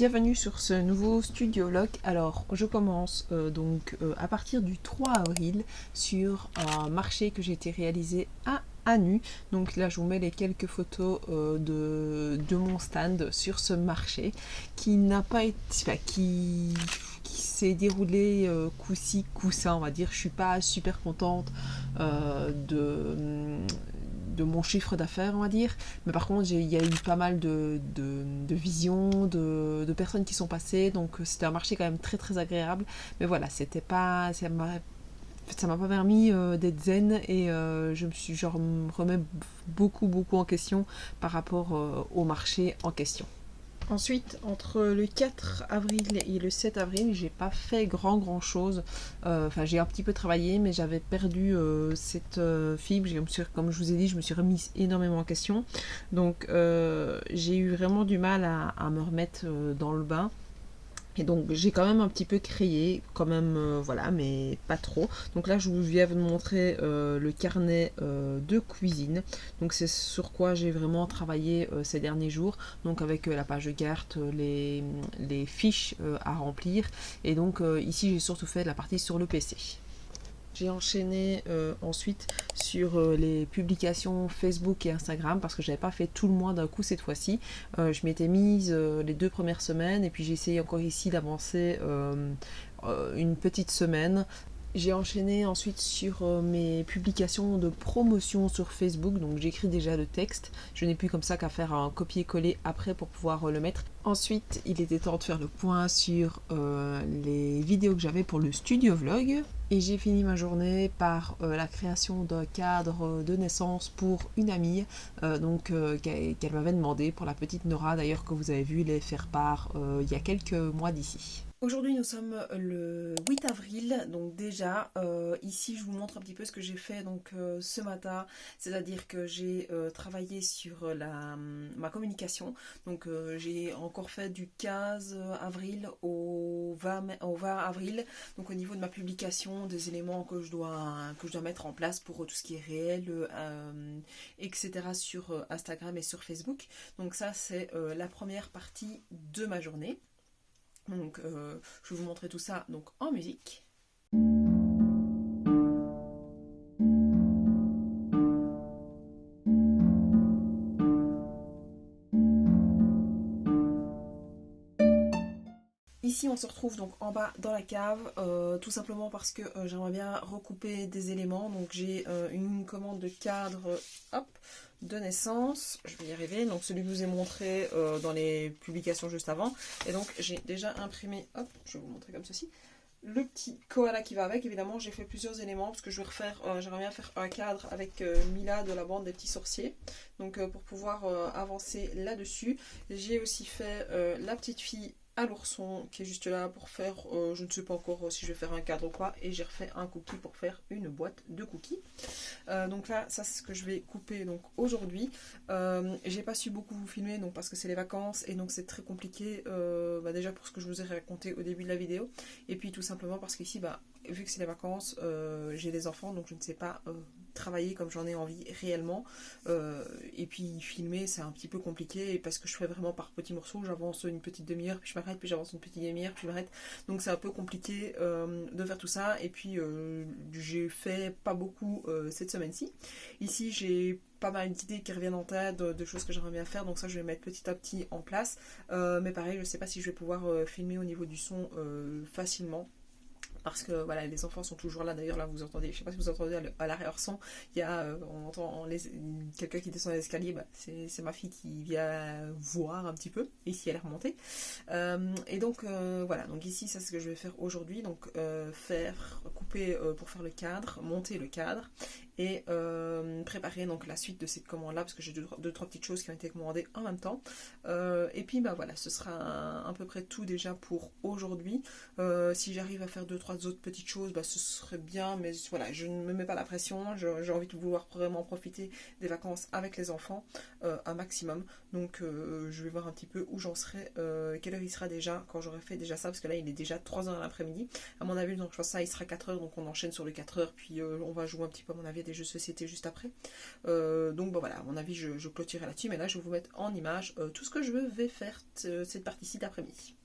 Bienvenue sur ce nouveau studio vlog. Alors je commence à partir du 3 avril sur un marché que j'ai été réalisé à Anu. Donc là je vous mets les quelques photos de mon stand sur ce marché qui n'a pas été, qui s'est déroulé coup-ci, coup-ça on va dire. Je suis pas super contente de mon chiffre d'affaires, on va dire. Mais par contre, il y a eu pas mal de visions, de personnes qui sont passées. Donc, c'était un marché quand même très, très agréable. Mais voilà, c'était pas... Ça m'a pas permis d'être zen et je me remets beaucoup, beaucoup en question par rapport au marché en question. Ensuite, entre le 4 avril et le 7 avril, j'ai pas fait grand chose. Enfin, j'ai un petit peu travaillé, mais j'avais perdu cette fibre. Comme je vous ai dit, je me suis remise énormément en question. Donc, j'ai eu vraiment du mal à me remettre dans le bain. Et donc j'ai quand même un petit peu créé, quand même, voilà, mais pas trop. Donc là je viens de montrer le carnet de cuisine. Donc c'est sur quoi j'ai vraiment travaillé ces derniers jours. Donc avec la page de carte, les fiches à remplir. Et donc ici j'ai surtout fait la partie sur le PC. J'ai enchaîné ensuite sur les publications Facebook et Instagram parce que j'avais pas fait tout le mois d'un coup cette fois-ci. Je m'étais mise les 2 premières semaines et puis j'ai essayé encore ici d'avancer une petite semaine. J'ai enchaîné ensuite sur mes publications de promotion sur Facebook, donc j'écris déjà le texte. Je n'ai plus comme ça qu'à faire un copier-coller après pour pouvoir le mettre. Ensuite, il était temps de faire le point sur les vidéos que j'avais pour le studio vlog. Et j'ai fini ma journée par la création d'un cadre de naissance pour une amie qu'elle m'avait demandé pour la petite Nora, d'ailleurs que vous avez vu les faire part il y a quelques mois d'ici. Aujourd'hui nous sommes le 8 avril, donc déjà ici je vous montre un petit peu ce que j'ai fait ce matin, c'est-à-dire que j'ai travaillé sur ma communication, donc j'ai encore fait du 15 avril au 20 avril, donc au niveau de ma publication, des éléments que je dois mettre en place pour tout ce qui est réel, etc. sur Instagram et sur Facebook. Donc ça c'est la première partie de ma journée. Donc je vais vous montrer tout ça donc en musique. Ici on se retrouve donc en bas dans la cave, tout simplement parce que j'aimerais bien recouper des éléments. Donc j'ai une commande de cadre hop, de naissance, je vais y arriver, donc celui que je vous ai montré dans les publications juste avant. Et donc j'ai déjà imprimé, hop, je vais vous montrer comme ceci, le petit koala qui va avec. Évidemment j'ai fait plusieurs éléments parce que je vais refaire, j'aimerais bien faire un cadre avec Mila de la bande des petits sorciers, donc pour pouvoir avancer là dessus. J'ai aussi fait la petite fille à l'ourson qui est juste là pour faire, je ne sais pas encore si je vais faire un cadre ou quoi, et j'ai refait un cookie pour faire une boîte de cookies. Donc là ça c'est ce que je vais couper donc aujourd'hui. J'ai pas su beaucoup vous filmer donc parce que c'est les vacances et donc c'est très compliqué, déjà pour ce que je vous ai raconté au début de la vidéo, et puis tout simplement parce qu'ici vu que c'est les vacances, j'ai des enfants donc je ne sais pas travailler comme j'en ai envie réellement, et puis filmer c'est un petit peu compliqué parce que je fais vraiment par petits morceaux, j'avance une petite demi-heure puis je m'arrête, puis j'avance une petite demi-heure puis je m'arrête, donc c'est un peu compliqué de faire tout ça. Et puis j'ai fait pas beaucoup cette semaine-ci. Ici j'ai pas mal d'idées qui reviennent en tête, de choses que j'aimerais bien faire, donc ça je vais mettre petit à petit en place, mais pareil je sais pas si je vais pouvoir filmer au niveau du son facilement, parce que voilà, les enfants sont toujours là. D'ailleurs là vous entendez, je sais pas si vous entendez à l'arrière-son, il y a on entend quelqu'un qui descend l'escalier, c'est ma fille qui vient voir un petit peu, ici elle est remontée, et donc voilà, donc ici ça c'est ce que je vais faire aujourd'hui, donc couper pour faire le cadre, monter le cadre et préparer donc la suite de cette commande là, parce que j'ai deux trois petites choses qui ont été commandées en même temps, et puis voilà, ce sera à peu près tout déjà pour aujourd'hui. Si j'arrive à faire 2-3 autres petites choses, ce serait bien, mais voilà, je ne me mets pas la pression, j'ai envie de vouloir vraiment profiter des vacances avec les enfants un maximum, donc je vais voir un petit peu où j'en serai, quelle heure il sera déjà quand j'aurai fait déjà ça, parce que là il est déjà 3h l'après-midi, à mon avis, donc je pense que ça il sera 4h, donc on enchaîne sur les 4h, puis on va jouer un petit peu à mon avis a des jeux de société juste après. Donc bon voilà, à mon avis je clôturerai là-dessus, mais là je vais vous mettre en image tout ce que je vais faire cette partie-ci d'après-midi.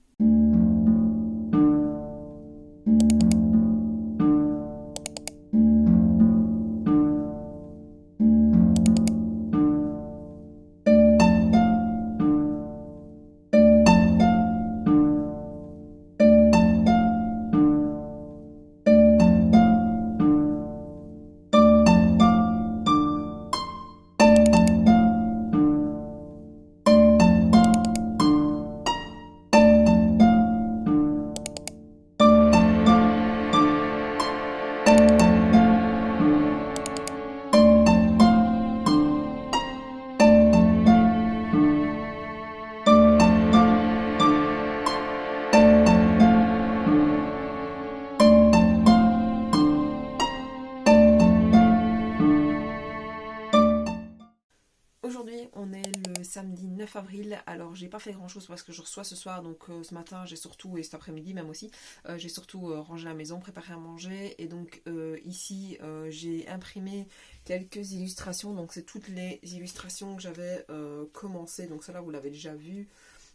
Aujourd'hui, on est le samedi 9 avril, alors j'ai pas fait grand chose parce que je reçois ce soir, donc ce matin j'ai surtout, et cet après-midi même aussi, j'ai surtout rangé la maison, préparé à manger, et donc ici j'ai imprimé quelques illustrations, donc c'est toutes les illustrations que j'avais commencé, donc celle-là vous l'avez déjà vu,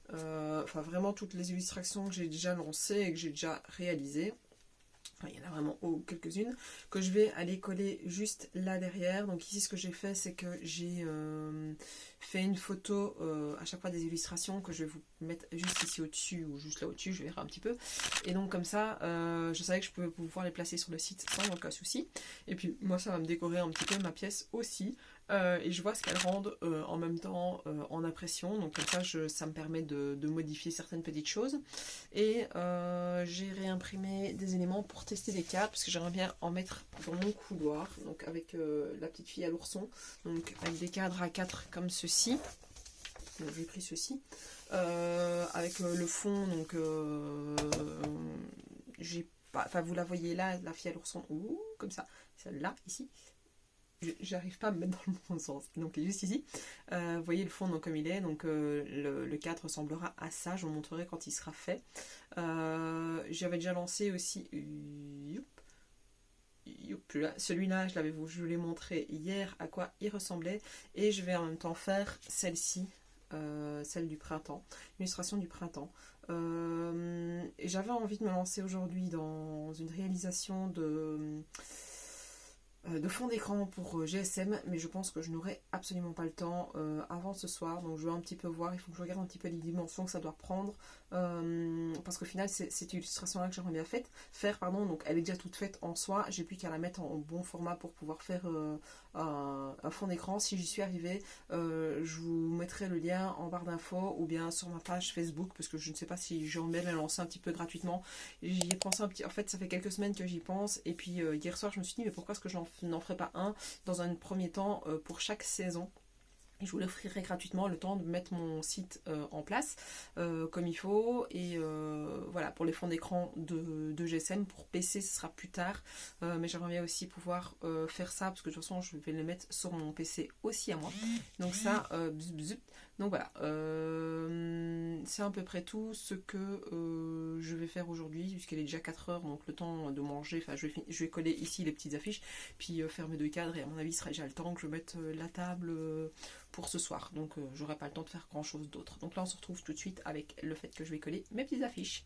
enfin vraiment toutes les illustrations que j'ai déjà lancées et que j'ai déjà réalisées. Enfin, il y en a vraiment quelques-unes que je vais aller coller juste là derrière. Donc ici ce que j'ai fait, c'est que j'ai fait une photo à chaque fois des illustrations que je vais vous mettre juste ici au-dessus ou juste là au-dessus, je verrai un petit peu. Et donc comme ça, je savais que je pouvais pouvoir les placer sur le site sans aucun souci. Et puis moi ça va me décorer un petit peu ma pièce aussi. Et je vois ce qu'elles rendent en même temps en impression, donc comme ça ça me permet de modifier certaines petites choses. Et j'ai réimprimé des éléments pour tester des cadres, parce que j'aimerais bien en mettre dans mon couloir, donc avec la petite fille à l'ourson, donc avec des cadres A4 comme ceci. Donc j'ai pris ceci, avec le fond, donc j'ai pas, enfin vous la voyez là, la fille à l'ourson, comme ça, celle-là, ici. J'arrive pas à me mettre dans le bon sens, donc juste ici, vous voyez le fond donc, comme il est, donc le cadre ressemblera à ça, je vous montrerai quand il sera fait. J'avais déjà lancé aussi, celui-là je vous l'ai montré hier à quoi il ressemblait, et je vais en même temps faire celle-ci, celle du printemps, l'illustration du printemps. Et j'avais envie de me lancer aujourd'hui dans une réalisation de fond d'écran pour GSM, mais je pense que je n'aurai absolument pas le temps avant ce soir, donc je vais un petit peu voir, il faut que je regarde un petit peu les dimensions que ça doit prendre, parce qu'au final c'est cette illustration là que j'aimerais bien faire, donc elle est déjà toute faite en soi, j'ai plus qu'à la mettre en bon format pour pouvoir faire un fond d'écran. Si j'y suis arrivée, je vous mettrai le lien en barre d'infos ou bien sur ma page Facebook, parce que je ne sais pas si j'ai envie de la lancer un petit peu gratuitement. J'y ai pensé un petit, en fait ça fait quelques semaines que j'y pense, et puis hier soir je me suis dit mais pourquoi est-ce que je n'en ferai pas un dans un premier temps pour chaque saison. Et je vous l'offrirai gratuitement le temps de mettre mon site en place comme il faut. Et voilà, pour les fonds d'écran de GSM, pour PC ce sera plus tard. Mais j'aimerais bien aussi pouvoir faire ça, parce que de toute façon je vais les mettre sur mon PC aussi à moi. Donc ça, donc voilà, c'est à peu près tout ce que je vais faire aujourd'hui, puisqu'il est déjà 4 heures, donc le temps de manger. Enfin, je vais coller ici les petites affiches, puis faire mes 2 cadres, et à mon avis, il sera déjà le temps que je mette la table pour ce soir. Donc, j'aurai pas le temps de faire grand chose d'autre. Donc là, on se retrouve tout de suite avec le fait que je vais coller mes petites affiches.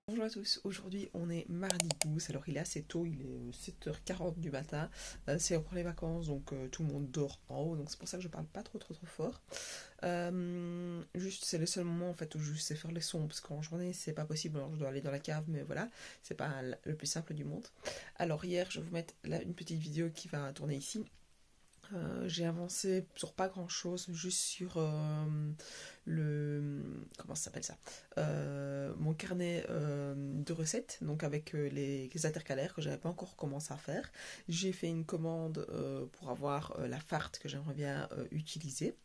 Bonjour à tous, aujourd'hui on est mardi 12, alors il est assez tôt, il est 7h40 du matin, c'est pour les vacances, donc tout le monde dort en haut, donc c'est pour ça que je parle pas trop fort. Juste c'est le seul moment en fait où je sais faire les sons, parce qu'en journée c'est pas possible, alors je dois aller dans la cave, mais voilà, c'est pas le plus simple du monde. Alors hier je vais vous mettre là une petite vidéo qui va tourner ici. J'ai avancé sur pas grand chose, juste sur comment ça s'appelle ça, mon carnet de recettes, donc avec les intercalaires que j'avais pas encore commencé à faire. J'ai fait une commande pour avoir la farde que j'aimerais bien utiliser.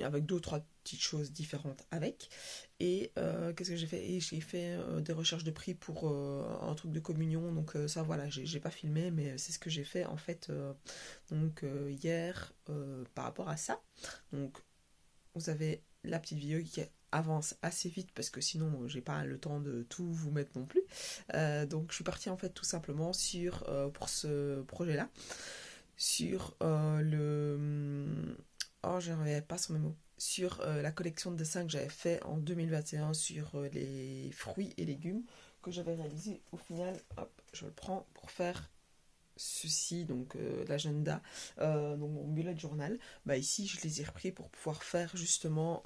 avec deux ou trois petites choses différentes avec. Et qu'est-ce que j'ai fait? Et j'ai fait des recherches de prix pour un truc de communion, donc ça voilà, j'ai pas filmé, mais c'est ce que j'ai fait en fait hier par rapport à ça. Donc vous avez la petite vidéo qui avance assez vite parce que sinon j'ai pas le temps de tout vous mettre non plus. Donc je suis partie en fait tout simplement sur pour ce projet là sur oh je n'arrivais pas sur mes mots sur la collection de dessins que j'avais fait en 2021 sur les fruits et légumes que j'avais réalisé au final. Hop, je le prends pour faire ceci, donc l'agenda, donc mon bullet journal. Bah ici je les ai repris pour pouvoir faire justement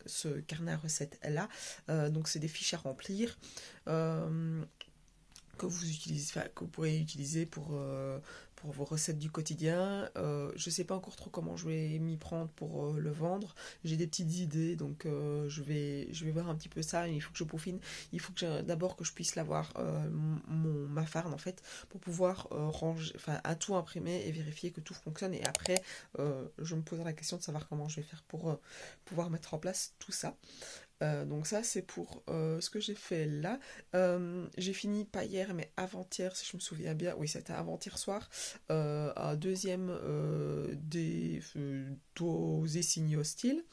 ce carnet à recettes là. Donc c'est des fiches à remplir. Que vous utilisez, enfin, que vous pourrez utiliser pour vos recettes du quotidien. Je sais pas encore trop comment je vais m'y prendre pour le vendre. J'ai des petites idées, donc je vais voir un petit peu ça. Il faut que je peaufine. Il faut que d'abord que je puisse l'avoir ma farde en fait pour pouvoir ranger, enfin à tout imprimer et vérifier que tout fonctionne. Et après, je me poserai la question de savoir comment je vais faire pour pouvoir mettre en place tout ça. Donc ça c'est pour ce que j'ai fait là. J'ai fini pas hier mais avant-hier si je me souviens bien. Oui, c'était avant-hier soir. Un deuxième des dosés signaux hostiles.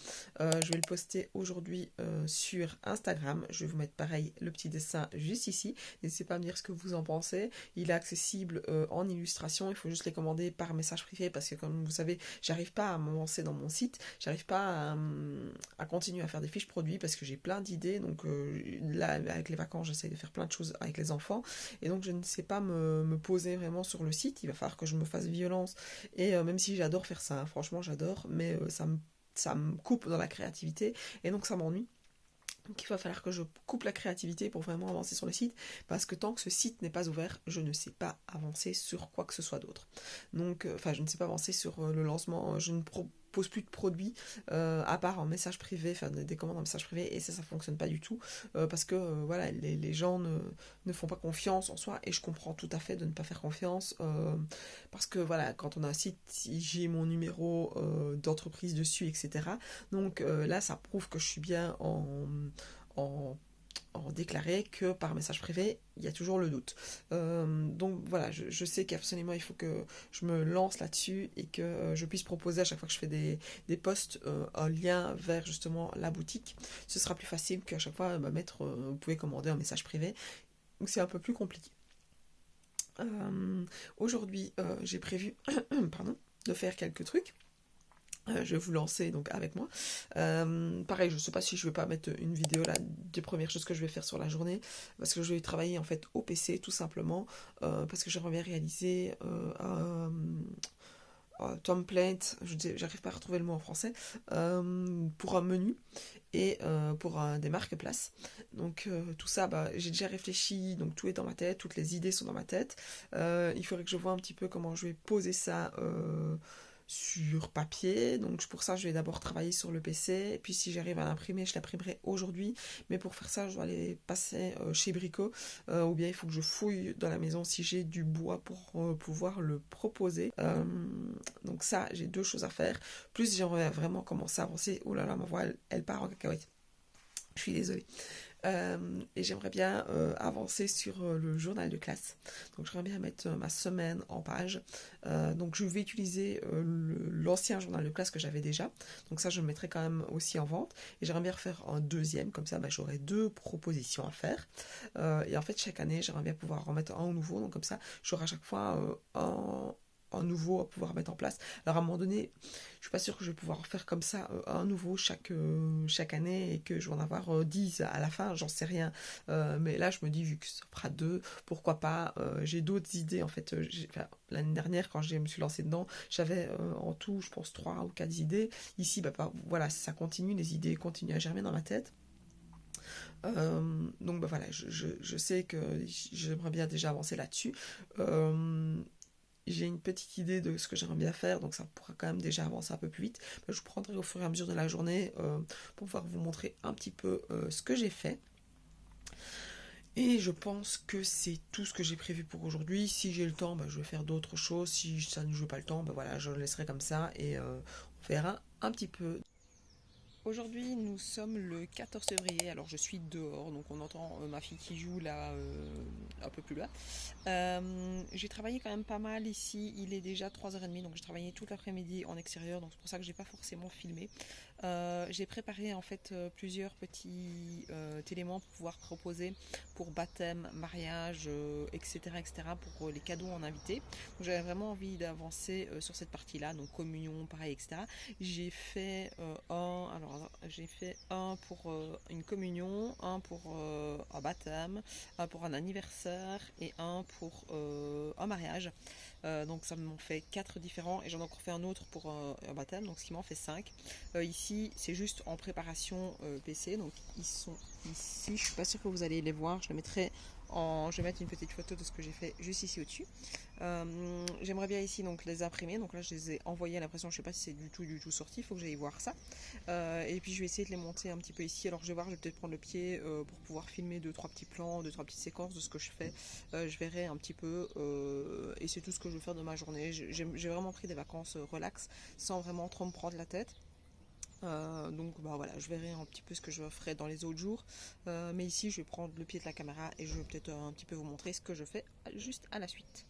Je vais le poster aujourd'hui sur Instagram. Je vais vous mettre pareil le petit dessin juste ici. N'hésitez pas à me dire ce que vous en pensez. Il est accessible en illustration. Il faut juste les commander par message privé parce que comme vous savez, j'arrive pas à m'avancer dans mon site. J'arrive pas à continuer à faire des fiches produits parce que j'ai plein d'idées. Donc là, avec les vacances, j'essaie de faire plein de choses avec les enfants. Et donc, je ne sais pas me poser vraiment sur le site. Il va falloir que je me fasse violence. Et même si j'adore faire ça, hein, franchement, j'adore. Mais ça me coupe dans la créativité. Et donc, ça m'ennuie. Donc il va falloir que je coupe la créativité pour vraiment avancer sur le site, parce que tant que ce site n'est pas ouvert, je ne sais pas avancer sur quoi que ce soit d'autre. Donc, enfin, je ne sais pas avancer sur le lancement, je ne propose plus de produits, à part en message privé, faire des commandes en message privé, et ça fonctionne pas du tout, parce que voilà, les gens ne font pas confiance en soi, et je comprends tout à fait de ne pas faire confiance, parce que voilà, quand on a un site, j'ai mon numéro d'entreprise dessus, etc. Donc là, ça prouve que je suis bien en, en déclaré que par message privé, il y a toujours le doute. Donc voilà, je sais qu'absolument il faut que je me lance là-dessus et que je puisse proposer à chaque fois que je fais des posts un lien vers justement la boutique. Ce sera plus facile qu'à chaque fois mettre vous pouvez commander un message privé. Donc c'est un peu plus compliqué. Aujourd'hui, j'ai prévu pardon, de faire quelques trucs. Je vais vous lancer donc avec moi. Pareil, je sais pas si je vais pas mettre une vidéo là des premières choses que je vais faire sur la journée, parce que je vais travailler en fait au PC tout simplement, parce que j'aimerais bien réaliser un template, j'arrive pas à retrouver le mot en français, pour un menu et pour des marketplaces. Donc tout ça, j'ai déjà réfléchi, donc tout est dans ma tête, toutes les idées sont dans ma tête. Il faudrait que je vois un petit peu comment je vais poser ça sur papier. Donc pour ça, je vais d'abord travailler sur le PC. Et puis si j'arrive à l'imprimer, je l'imprimerai aujourd'hui. Mais pour faire ça, je dois aller passer chez Brico. Ou bien il faut que je fouille dans la maison si j'ai du bois pour pouvoir le proposer. Donc ça, j'ai deux choses à faire. Plus j'aimerais vraiment commencer à avancer. Oh là là, ma voix, elle part en cacahuète. Je suis désolée. Et j'aimerais bien avancer sur le journal de classe. Donc j'aimerais bien mettre ma semaine en page. Donc je vais utiliser l'ancien journal de classe que j'avais déjà. Donc ça je le mettrai quand même aussi en vente. Et j'aimerais bien refaire un deuxième. Comme ça j'aurai deux propositions à faire. Et en fait chaque année j'aimerais bien pouvoir en mettre un nouveau. Donc comme ça j'aurai à chaque fois un nouveau à pouvoir mettre en place. Alors à un moment donné, je suis pas sûre que je vais pouvoir faire comme ça un nouveau chaque année et que je vais en avoir 10 à la fin, j'en sais rien. Mais là, je me dis, vu que ça fera deux, pourquoi pas. J'ai d'autres idées en fait. L'année dernière, quand je me suis lancée dedans, j'avais en tout, je pense, 3 ou 4 idées. Ici, voilà, ça continue, les idées continuent à germer dans ma tête. Donc voilà, je sais que j'aimerais bien déjà avancer là-dessus. J'ai une petite idée de ce que j'aimerais bien faire, donc ça pourra quand même déjà avancer un peu plus vite. Je vous prendrai au fur et à mesure de la journée pour pouvoir vous montrer un petit peu ce que j'ai fait. Et je pense que c'est tout ce que j'ai prévu pour aujourd'hui. Si j'ai le temps, je vais faire d'autres choses. Si ça ne joue pas le temps, voilà, je le laisserai comme ça et on faire un petit peu. Aujourd'hui, nous sommes le 14 février, alors je suis dehors, donc on entend ma fille qui joue là, un peu plus loin. J'ai travaillé quand même pas mal ici, il est déjà 3h30, donc j'ai travaillé toute l'après-midi en extérieur, donc c'est pour ça que j'ai pas forcément filmé. J'ai préparé en fait plusieurs petits éléments pour pouvoir proposer pour baptême, mariage, etc., etc., pour les cadeaux en invité. Donc j'avais vraiment envie d'avancer sur cette partie-là, donc communion, pareil, etc. J'ai fait j'ai fait un pour une communion, un pour un baptême, un pour un anniversaire et un pour un mariage. Donc ça m'en fait 4 différents et j'en ai encore fait un autre pour un baptême, donc ce qui m'en fait 5. Ici c'est juste en préparation PC, donc ils sont ici, je suis pas sûre que vous allez les voir, je les mettrai je vais mettre une petite photo de ce que j'ai fait juste ici au-dessus. J'aimerais bien ici donc les imprimer, donc là je les ai envoyés à l'impression, je sais pas si c'est du tout sorti, il faut que j'aille voir ça. Et puis je vais essayer de les monter un petit peu ici, alors je vais voir, je vais peut-être prendre le pied pour pouvoir filmer 2-3 petits plans, 2-3 petites séquences de ce que je fais. Je verrai un petit peu et c'est tout ce que je veux faire de ma journée. J'ai vraiment pris des vacances relax sans vraiment trop me prendre la tête. Donc bah voilà, je verrai un petit peu ce que je ferai dans les autres jours. Mais ici, je vais prendre le pied de la caméra et je vais peut-être un petit peu vous montrer ce que je fais juste à la suite.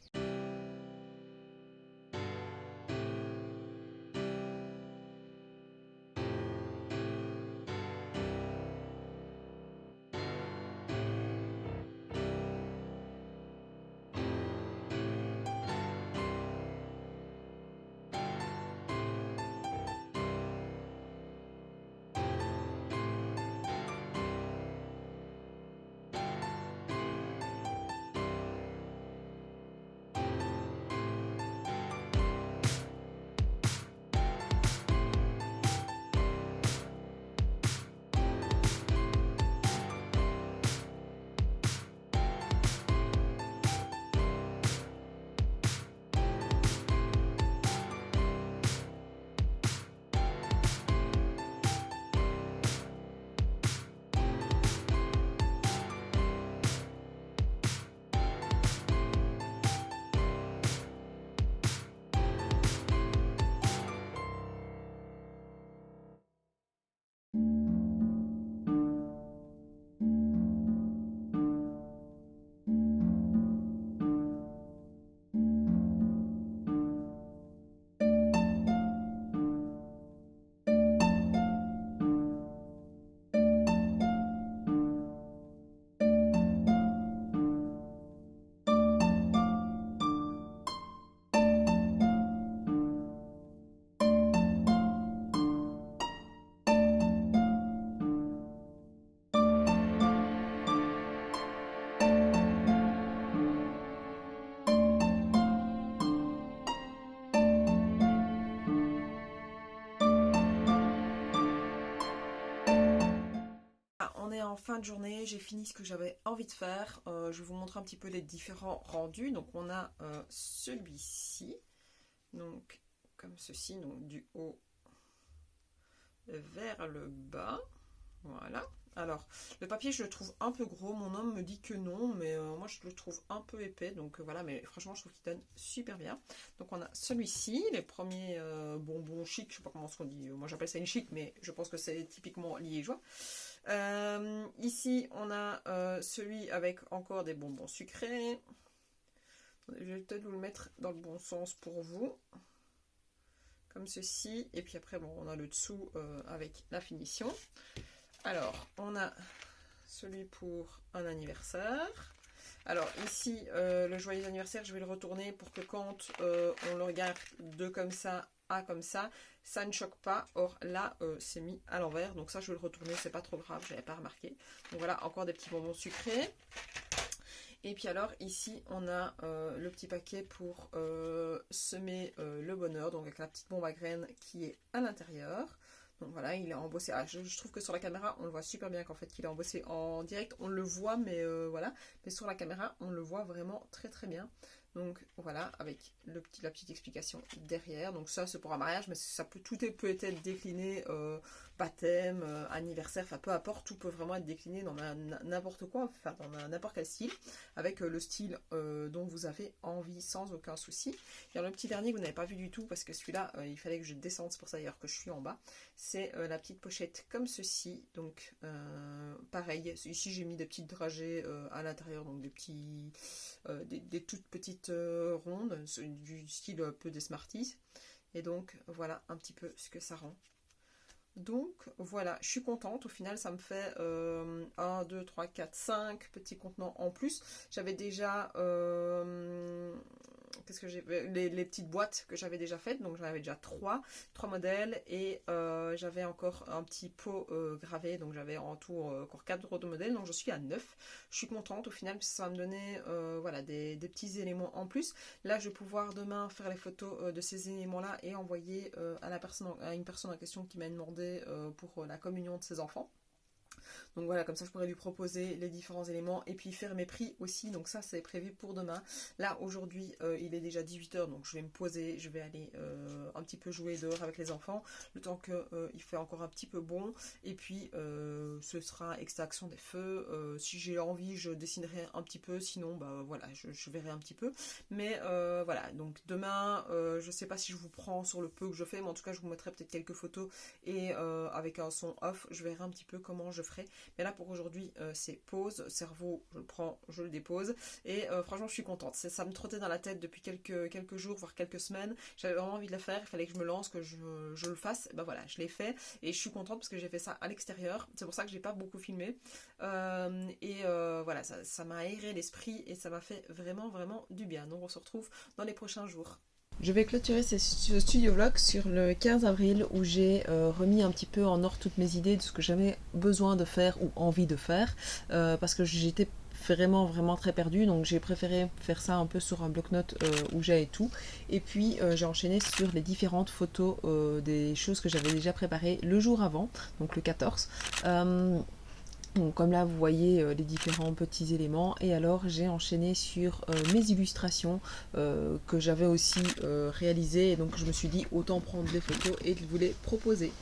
On est en fin de journée, j'ai fini ce que j'avais envie de faire. Je vais vous montrer un petit peu les différents rendus. Donc on a celui-ci, donc comme ceci, donc du haut vers le bas. Voilà. Alors, le papier, je le trouve un peu gros. Mon homme me dit que non, mais moi, je le trouve un peu épais. Donc, voilà, mais franchement, je trouve qu'il donne super bien. Donc, on a celui-ci, les premiers bonbons chic. Je sais pas comment on dit. Moi, j'appelle ça une chic, mais je pense que c'est typiquement liégeois. Ici, on a celui avec encore des bonbons sucrés. Je vais peut-être vous le mettre dans le bon sens pour vous. Comme ceci. Et puis après, bon, on a le dessous avec la finition. Alors, on a celui pour un anniversaire. Alors ici, le joyeux anniversaire, je vais le retourner pour que quand on le regarde de comme ça à comme ça ne choque pas. Or là, c'est mis à l'envers. Donc ça, je vais le retourner, c'est pas trop grave, je n'avais pas remarqué. Donc voilà, encore des petits bonbons sucrés. Et puis alors, ici, on a le petit paquet pour semer le bonheur. Donc avec la petite bombe à graines qui est à l'intérieur. Donc voilà, il est embossé. Ah, je trouve que sur la caméra, on le voit super bien qu'en fait, qu'il est embossé en direct. On le voit, mais voilà. Mais sur la caméra, on le voit vraiment très très bien. Donc voilà, avec la petite explication derrière. Donc ça c'est pour un mariage, mais ça peut, peut être décliné, baptême, anniversaire, enfin peu importe, tout peut vraiment être décliné dans n'importe quoi, enfin dans n'importe quel style, avec le style dont vous avez envie sans aucun souci. Il y a le petit dernier que vous n'avez pas vu du tout, parce que celui-là, il fallait que je descende, c'est pour ça d'ailleurs que je suis en bas. C'est la petite pochette comme ceci, donc pareil, ici j'ai mis des petites dragées à l'intérieur, donc des petits... des toutes petites rondes, du style un peu des Smarties. Et donc voilà un petit peu ce que ça rend. Donc voilà, je suis contente. Au final, ça me fait 1, 2, 3, 4, 5 petits contenants en plus. J'avais déjà qu'est-ce que j'ai les petites boîtes que j'avais déjà faites, donc j'en avais déjà 3 modèles, et j'avais encore un petit pot gravé, donc j'avais en tout encore 4 de modèles, donc je suis à 9. Je suis contente au final parce que ça va me donner voilà, des petits éléments en plus. Là je vais pouvoir demain faire les photos de ces éléments là et envoyer à une personne en question qui m'a demandé pour la communion de ses enfants. Donc voilà, comme ça je pourrais lui proposer les différents éléments et puis faire mes prix aussi. Donc ça c'est prévu pour demain. Là aujourd'hui il est déjà 18h, donc je vais me poser, je vais aller un petit peu jouer dehors avec les enfants, le temps qu'il fait encore un petit peu bon. Et puis ce sera extraction des feux. Si j'ai envie je dessinerai un petit peu, sinon bah voilà, je verrai un petit peu. Mais voilà, donc demain je sais pas si je vous prends sur le peu que je fais, mais en tout cas je vous mettrai peut-être quelques photos et avec un son off, je verrai un petit peu comment je ferai. Mais là pour aujourd'hui c'est pause, cerveau je le prends, je le dépose, et franchement je suis contente. Ça me trottait dans la tête depuis quelques jours, voire quelques semaines. J'avais vraiment envie de le faire, il fallait que je me lance, que je le fasse. Et ben voilà, je l'ai fait et je suis contente parce que j'ai fait ça à l'extérieur. C'est pour ça que j'ai pas beaucoup filmé. Voilà, ça m'a aéré l'esprit et ça m'a fait vraiment du bien. Donc on se retrouve dans les prochains jours. Je vais clôturer ce studio vlog sur le 15 avril où j'ai remis un petit peu en ordre toutes mes idées de ce que j'avais besoin de faire ou envie de faire parce que j'étais vraiment très perdue, donc j'ai préféré faire ça un peu sur un bloc-notes où j'avais tout, et puis j'ai enchaîné sur les différentes photos des choses que j'avais déjà préparées le jour avant, donc le 14. Donc comme là vous voyez les différents petits éléments, et alors j'ai enchaîné sur mes illustrations que j'avais aussi réalisées, et donc je me suis dit autant prendre des photos et de vous les proposer.